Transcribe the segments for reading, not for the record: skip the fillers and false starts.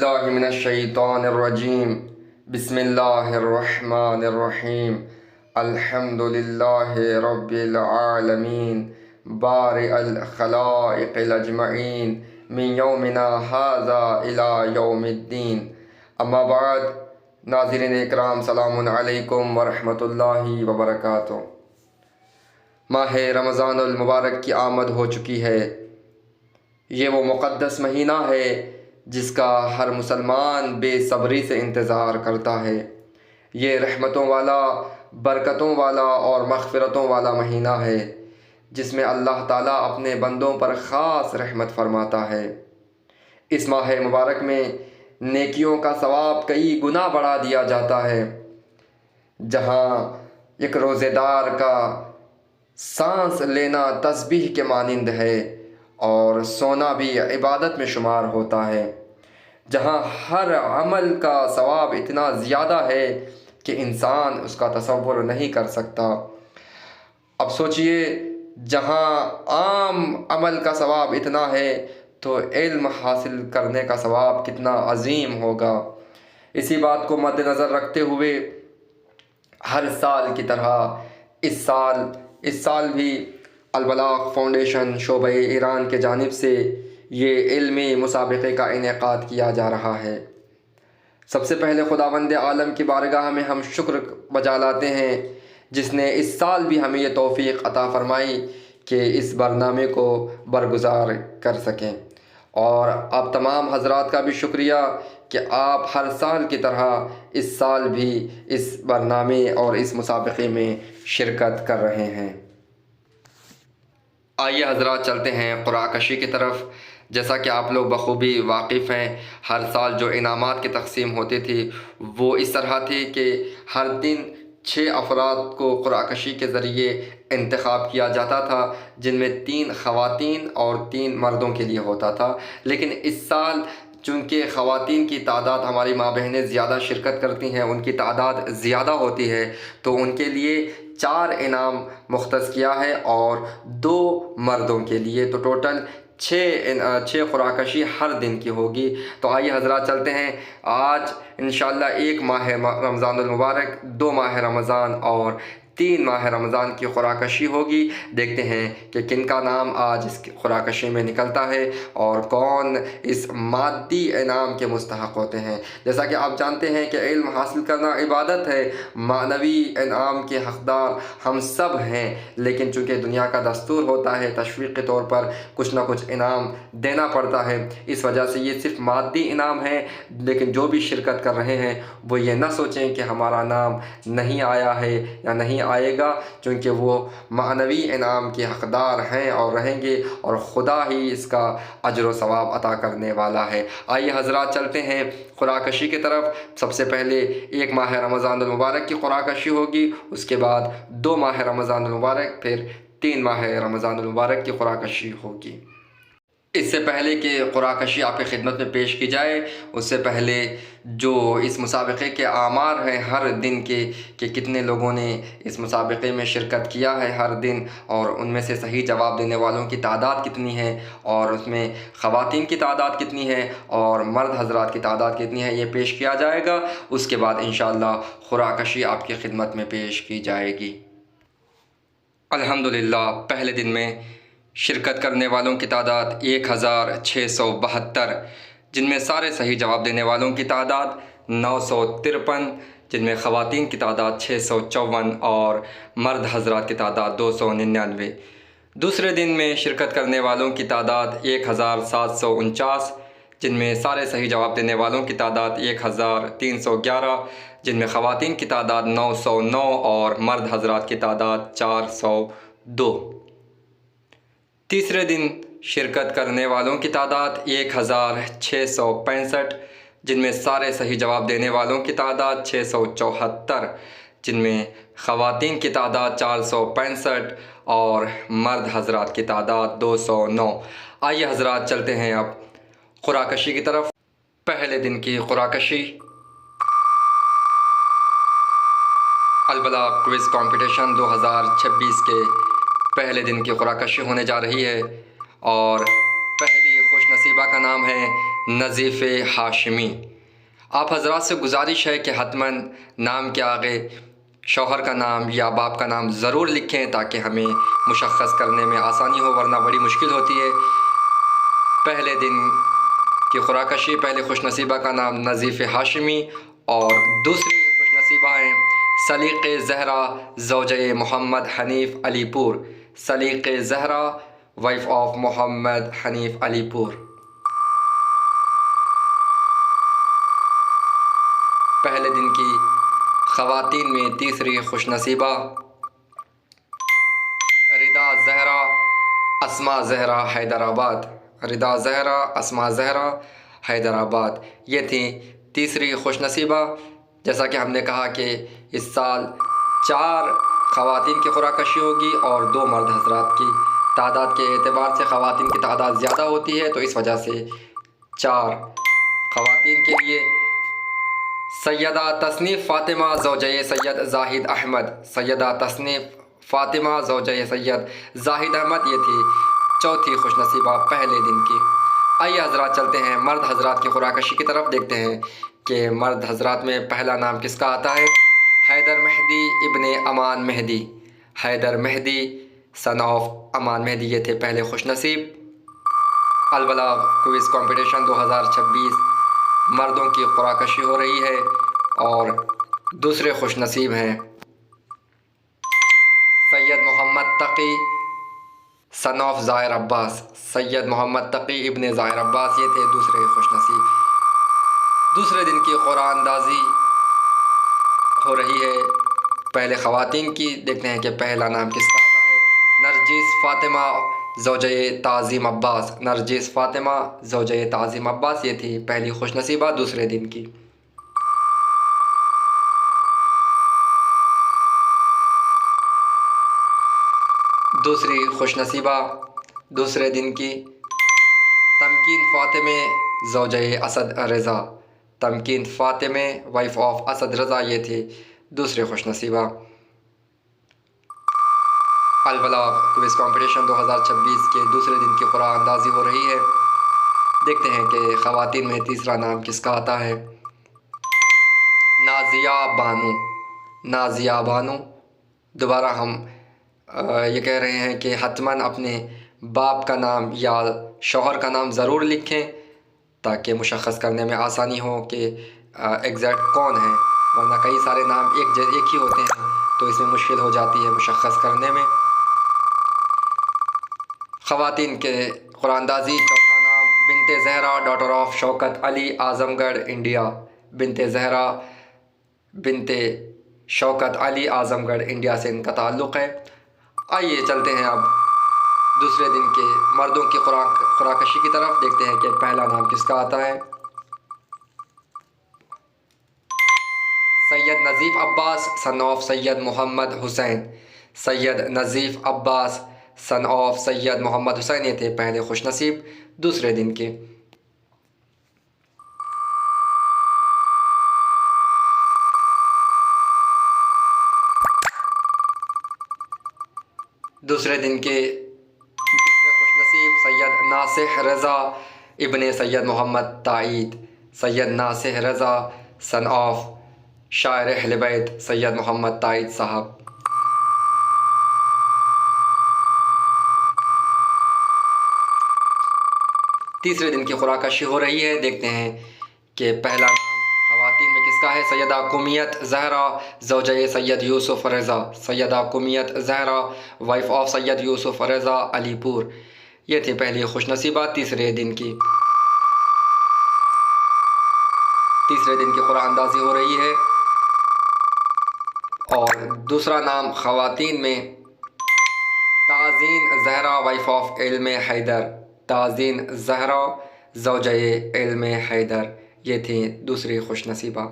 باللہ من الشیطان الرجیم بسم اللہ الرحمن الرحیم الحمد للہ رب العالمین بارئ الخلائق اجمعین من یومنا ھذا الی یوم الدین اما بعد۔ ناظرین اکرام، سلام علیکم ورحمۃ اللہ وبرکاتہ۔ ماہ رمضان المبارک کی آمد ہو چکی ہے۔ یہ وہ مقدس مہینہ ہے جس کا ہر مسلمان بے صبری سے انتظار کرتا ہے۔ یہ رحمتوں والا، برکتوں والا اور مغفرتوں والا مہینہ ہے جس میں اللہ تعالیٰ اپنے بندوں پر خاص رحمت فرماتا ہے۔ اس ماہ مبارک میں نیکیوں کا ثواب کئی گنا بڑھا دیا جاتا ہے۔ جہاں ایک روزے دار کا سانس لینا تسبیح کے مانند ہے اور سونا بھی عبادت میں شمار ہوتا ہے، جہاں ہر عمل کا ثواب اتنا زیادہ ہے کہ انسان اس کا تصور نہیں کر سکتا۔ اب سوچئے، جہاں عام عمل کا ثواب اتنا ہے تو علم حاصل کرنے کا ثواب کتنا عظیم ہوگا۔ اسی بات کو مد نظر رکھتے ہوئے ہر سال کی طرح اس سال بھی البلاغ فاؤنڈیشن شعبہ ایران کے جانب سے یہ علمی مسابقے کا انعقاد کیا جا رہا ہے۔ سب سے پہلے خداوند عالم کی بارگاہ میں ہم شکر بجا لاتے ہیں جس نے اس سال بھی ہمیں یہ توفیق عطا فرمائی کہ اس برنامے کو برگزار کر سکیں، اور آپ تمام حضرات کا بھی شکریہ کہ آپ ہر سال کی طرح اس سال بھی اس برنامے اور اس مسابقے میں شرکت کر رہے ہیں۔ آئیے حضرات، چلتے ہیں قرعہ کشی کی طرف۔ جیسا کہ آپ لوگ بخوبی واقف ہیں، ہر سال جو انعامات کی تقسیم ہوتی تھی وہ اس طرح تھی کہ ہر دن 6 افراد کو قرعہ کشی کے ذریعے انتخاب کیا جاتا تھا، جن میں 3 خواتین اور 3 مردوں کے لیے ہوتا تھا۔ لیکن اس سال چونکہ خواتین کی تعداد، ہماری ماں بہنیں زیادہ شرکت کرتی ہیں، ان کی تعداد زیادہ ہوتی ہے، تو ان کے لیے 4 انعام مختص کیا ہے اور 2 مردوں کے لیے، تو ٹوٹل 6 قرعہ کشی ہر دن کی ہوگی۔ تو آئیے حضرات چلتے ہیں۔ آج انشاءاللہ 1 ماہ رمضان المبارک، 2 ماہ رمضان اور 3 ماہ رمضان کی قرعہ کشی ہوگی۔ دیکھتے ہیں کہ کن کا نام آج اس قرعہ کشی میں نکلتا ہے اور کون اس مادی انعام کے مستحق ہوتے ہیں۔ جیسا کہ آپ جانتے ہیں کہ علم حاصل کرنا عبادت ہے، معنوی انعام کے حقدار ہم سب ہیں، لیکن چونکہ دنیا کا دستور ہوتا ہے تشویق کے طور پر کچھ نہ کچھ انعام دینا پڑتا ہے، اس وجہ سے یہ صرف مادی انعام ہے۔ لیکن جو بھی شرکت کر رہے ہیں وہ یہ نہ سوچیں کہ ہمارا نام نہیں آیا ہے یا نہیں آئے گا، چونکہ وہ معنوی انعام کے حقدار ہیں اور رہیں گے، اور خدا ہی اس کا اجر و ثواب عطا کرنے والا ہے۔ آئیے حضرات چلتے ہیں قرعہ کشی کی طرف۔ سب سے پہلے 1 ماہ رمضان المبارک کی قرعہ کشی ہوگی، اس کے بعد 2 ماہ رمضان المبارک، پھر 3 ماہ رمضان المبارک کی قرعہ کشی ہوگی۔ اس سے پہلے کہ قرعہ کشی آپ کی خدمت میں پیش کی جائے، اس سے پہلے جو اس مسابقے کے آمار ہیں ہر دن کے، کہ کتنے لوگوں نے اس مسابقے میں شرکت کیا ہے ہر دن، اور ان میں سے صحیح جواب دینے والوں کی تعداد کتنی ہے، اور اس میں خواتین کی تعداد کتنی ہے اور مرد حضرات کی تعداد کتنی ہے، یہ پیش کیا جائے گا۔ اس کے بعد انشاءاللہ قرعہ کشی آپ کی خدمت میں پیش کی جائے گی۔ الحمدللہ، پہلے دن میں شرکت کرنے والوں کی تعداد 1672، جن میں سارے صحیح جواب دینے والوں کی تعداد 953، جن میں خواتین کی تعداد 654 اور مرد حضرات کی تعداد 299۔ دوسرے دن میں شرکت کرنے والوں کی تعداد 1749، جن میں سارے صحیح جواب دینے والوں کی تعداد 1311، جن میں خواتین کی تعداد 909 اور مرد حضرات کی تعداد 402۔ تیسرے دن شرکت کرنے والوں کی تعداد 1665، جن میں سارے صحیح جواب دینے والوں کی تعداد 674، جن میں خواتین کی تعداد 465 اور مرد حضرات کی تعداد 209۔ آئیے حضرات چلتے ہیں اب قرعہ کشی کی طرف۔ پہلے دن کی قرعہ کشی البلاغ کوئز کمپٹیشن 2026 کے پہلے دن کی قرعہ کشی ہونے جا رہی ہے، اور پہلی خوش نصیبہ کا نام ہے نظیف ہاشمی۔ آپ حضرات سے گزارش ہے کہ حتماً نام کے آگے شوہر کا نام یا باپ کا نام ضرور لکھیں تاکہ ہمیں مشخص کرنے میں آسانی ہو، ورنہ بڑی مشکل ہوتی ہے۔ پہلے دن کی قرعہ، پہلے خوش نصیبہ کا نام نظیف ہاشمی اور دوسری خوش نصیبہ ہیں سلیق زہرا زوجہ محمد حنیف علی پور۔ سلیق زہرا وائف آف محمد حنیف علی پور۔ پہلے دن کی خواتین میں تیسری خوش نصیبہ ردا زہرا اسماء زہرا حیدرآباد۔ ردا زہرا اسماء زہرا حیدرآباد، یہ تھی تیسری خوش نصیبہ۔ جیسا کہ ہم نے کہا کہ اس سال 4 خواتین کی قرعہ کشی ہوگی اور 2 مرد حضرات کی۔ تعداد کے اعتبار سے خواتین کی تعداد زیادہ ہوتی ہے، تو اس وجہ سے 4 خواتین کے لیے سیدہ تصنیف فاطمہ زوجہ سید زاہد احمد۔ سیدہ تصنیف فاطمہ زوجہ سید زاہد احمد، یہ تھی چوتھی خوش نصیبہ پہلے دن کی۔ آئیے حضرات چلتے ہیں مرد حضرات کی قرعہ کشی کی طرف، دیکھتے ہیں کہ مرد حضرات میں پہلا نام کس کا آتا ہے۔ حیدر مہدی ابن امان مہدی۔ حیدر مہدی سن آف امان مہدی، یہ تھے پہلے خوش نصیب۔ البلاغ کوئز کمپٹیشن 2026 مردوں کی قرعہ کشی ہو رہی ہے اور دوسرے خوش نصیب ہیں سید محمد تقی سن آف ظاہر عباس۔ سید محمد تقی ابن ظاہر عباس، یہ تھے دوسرے خوش نصیب۔ دوسرے دن کی قرعہ اندازی ہو رہی ہے پہلے خواتین کی، دیکھتے ہیں کہ پہلا نام کس کا آتا ہے۔ نرجس فاطمہ زوجہ تعظیم عباس۔ نرجس فاطمہ زوجہ تعظیم عباس، یہ تھی پہلی خوش نصیبہ دوسرے دن کی۔ دوسری خوش نصیبہ دوسرے دن کی تمکین فاطمہ زوجہ اسد رضا۔ تمکین فاطمہ وائف آف اسد رضا، یہ تھی دوسرے خوش نصیبہ۔ البلاغ کوئز کمپٹیشن 2026 کے دوسرے دن کی قرعہ اندازی ہو رہی ہے، دیکھتے ہیں کہ خواتین میں تیسرا نام کس کا آتا ہے۔ نازیہ بانو۔ نازیہ بانو، دوبارہ ہم یہ کہہ رہے ہیں کہ حتماً اپنے باپ کا نام یا شوہر کا نام ضرور لکھیں تاکہ مشخص کرنے میں آسانی ہو کہ ایگزیکٹ کون ہے، ورنہ کئی سارے نام ایک ہی ہوتے ہیں تو اس میں مشکل ہو جاتی ہے مشخص کرنے میں۔ خواتین کے قرعہ اندازی، چوتھا نام بنت زہرا ڈاٹر آف شوکت علی اعظم گڑھ انڈیا۔ بنت زہرا بنت شوکت علی اعظم گڑھ انڈیا سے ان کا تعلق ہے۔ آئیے چلتے ہیں اب دوسرے دن کے مردوں کی قرعہ کشی کی طرف، دیکھتے ہیں کہ پہلا نام کس کا آتا ہے۔ سید نظیف عباس سن of Syed Muhammad Hussain. Syed نظیف Abbas sun of سید محمد حسین، یہ تھے پہلے خوش نصیب دوسرے دن کے۔ دوسرے دن کے دوسرے خوش نصیب سید ناصح رضا ابن سید محمد تائید۔ سید ناصح رضا سن آف شاعر اہل بیت سید محمد تائید صاحب۔ تیسرے دن کی قرعہ کشی ہو رہی ہے، دیکھتے ہیں کہ پہلا نام خواتین میں کس کا ہے۔ سیدہ کمیت زہرا زوجہ سید یوسف رضا۔ سیدہ کمیت زہرا وائف آف سید یوسف رضا علی پور، یہ تھی پہلی خوش نصیبہ تیسرے دن کی۔ تیسرے دن کی قرعہ اندازی ہو رہی ہے اور دوسرا نام خواتین میں تازین زہرا وائف آف علم حیدر۔ تازین زہرا زوجہ علم حیدر، یہ تھی دوسری خوش نصیبہ۔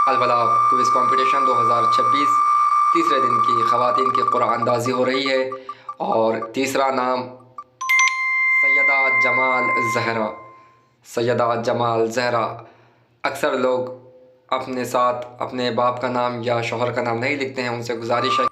البلاغ کوئز کمپٹیشن 2026 تیسرے دن کی خواتین کی قرعہ اندازی ہو رہی ہے اور تیسرا نام سیدہ جمال زہرا۔ سیدہ جمال زہرا، اکثر لوگ اپنے ساتھ اپنے باپ کا نام یا شوہر کا نام نہیں لکھتے ہیں، ان سے گزارش ہے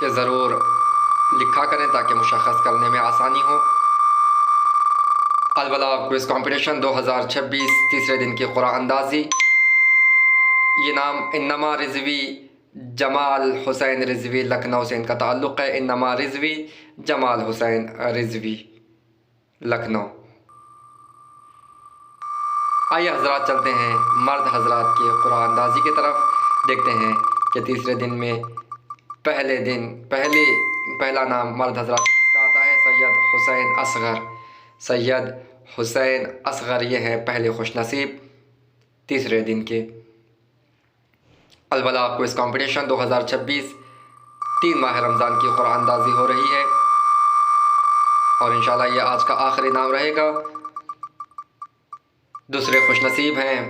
کہ ضرور لکھا کریں تاکہ مشخص کرنے میں آسانی ہو۔ البلاغ کوئز کمپٹیشن 2026 تیسرے دن کی قرآن اندازی۔ یہ نام انما رضوی جمال حسین رضوی لکھنؤ سے ان کا تعلق ہے۔ انما رضوی جمال حسین رضوی لکھنؤ۔ آئیے حضرات چلتے ہیں مرد حضرات کی قرآن اندازی کی طرف، دیکھتے ہیں کہ تیسرے دن میں پہلا نام مرد حضرات کس کا آتا ہے۔ سید حسین اصغر، سید حسین اصغر یہ ہیں پہلے خوش نصیب تیسرے دن کے۔ البلاغ کوئز کمپٹیشن 2026 3 ماہ رمضان کی قرآن اندازی ہو رہی ہے، اور انشاءاللہ یہ آج کا آخری نام رہے گا۔ دوسرے خوش نصیب ہیں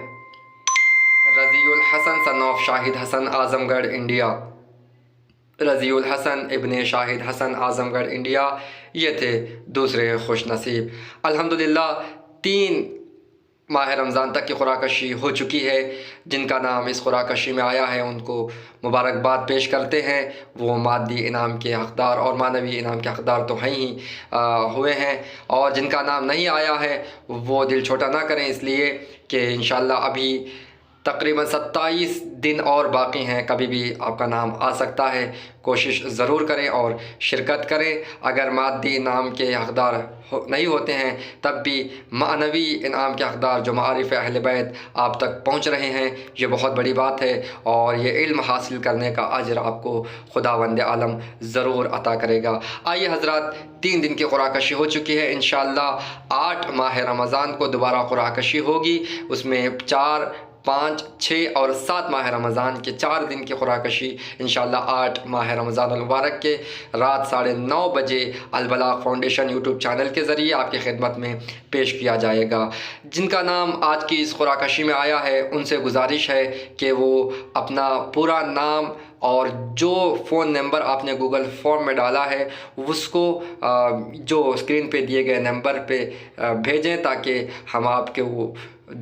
رضی الحسن سن آف شاہد حسن اعظم گڑھ انڈیا۔ رضی الحسن ابن شاہد حسن اعظم گڑھ انڈیا یہ تھے دوسرے خوش نصیب۔ الحمدللہ 3 ماہ رمضان تک کی قرعہ کشی ہو چکی ہے۔ جن کا نام اس قرعہ کشی میں آیا ہے ان کو مبارکباد پیش کرتے ہیں۔ وہ مادی انعام کے حقدار اور معنوی انعام کے حقدار تو ہیں ہی ہوئے ہیں، اور جن کا نام نہیں آیا ہے وہ دل چھوٹا نہ کریں، اس لیے کہ انشاءاللہ ابھی تقریباً 27 دن اور باقی ہیں، کبھی بھی آپ کا نام آ سکتا ہے۔ کوشش ضرور کریں اور شرکت کریں۔ اگر مادی انعام کے حقدار نہیں ہوتے ہیں تب بھی معنوی انعام کے حقدار جو معارف اہل بیت آپ تک پہنچ رہے ہیں، یہ بہت بڑی بات ہے، اور یہ علم حاصل کرنے کا اجر آپ کو خداوند عالم ضرور عطا کرے گا۔ آئیے حضرات 3 دن کی قرعہ کشی ہو چکی ہے، انشاءاللہ 8 ماہ رمضان کو دوبارہ قرعہ کشی ہوگی۔ اس میں 4، 5، 6 اور 7 ماہ رمضان کے 4 دن کی قرعہ کشی انشاءاللہ 8 ماہ رمضان المبارک کے رات 9:30 بجے البلاغ فاؤنڈیشن یوٹیوب چینل کے ذریعے آپ کی خدمت میں پیش کیا جائے گا۔ جن کا نام آج کی اس قرعہ کشی میں آیا ہے ان سے گزارش ہے کہ وہ اپنا پورا نام اور جو فون نمبر آپ نے گوگل فارم میں ڈالا ہے اس کو جو اسکرین پہ دیے گئے نمبر پہ بھیجیں، تاکہ ہم آپ کے وہ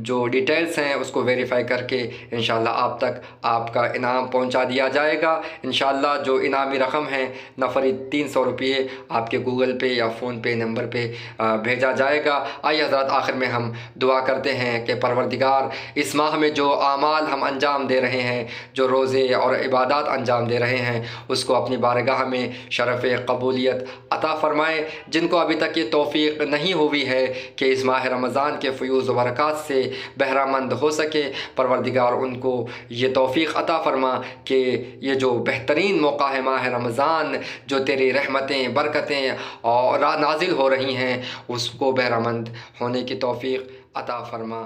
جو ڈیٹیلز ہیں اس کو ویریفائی کر کے انشاءاللہ آپ تک آپ کا انعام پہنچا دیا جائے گا۔ انشاءاللہ جو انعامی رقم ہے نفری 300 روپے آپ کے گوگل پے یا فون پے نمبر پہ بھیجا جائے گا۔ آئیے حضرات آخر میں ہم دعا کرتے ہیں کہ پروردگار اس ماہ میں جو اعمال ہم انجام دے رہے ہیں، جو روزے اور عبادات انجام دے رہے ہیں، اس کو اپنی بارگاہ میں شرف قبولیت عطا فرمائے۔ جن کو ابھی تک یہ توفیق نہیں ہوئی ہے کہ اس ماہ رمضان کے فیوز و برکات سے بہرہ مند ہو سکے، پروردگار ان کو یہ توفیق عطا فرما کہ یہ جو بہترین موقع ہے ماہ رمضان، جو تیری رحمتیں برکتیں اور نازل ہو رہی ہیں، اس کو بہرہ مند ہونے کی توفیق عطا فرما۔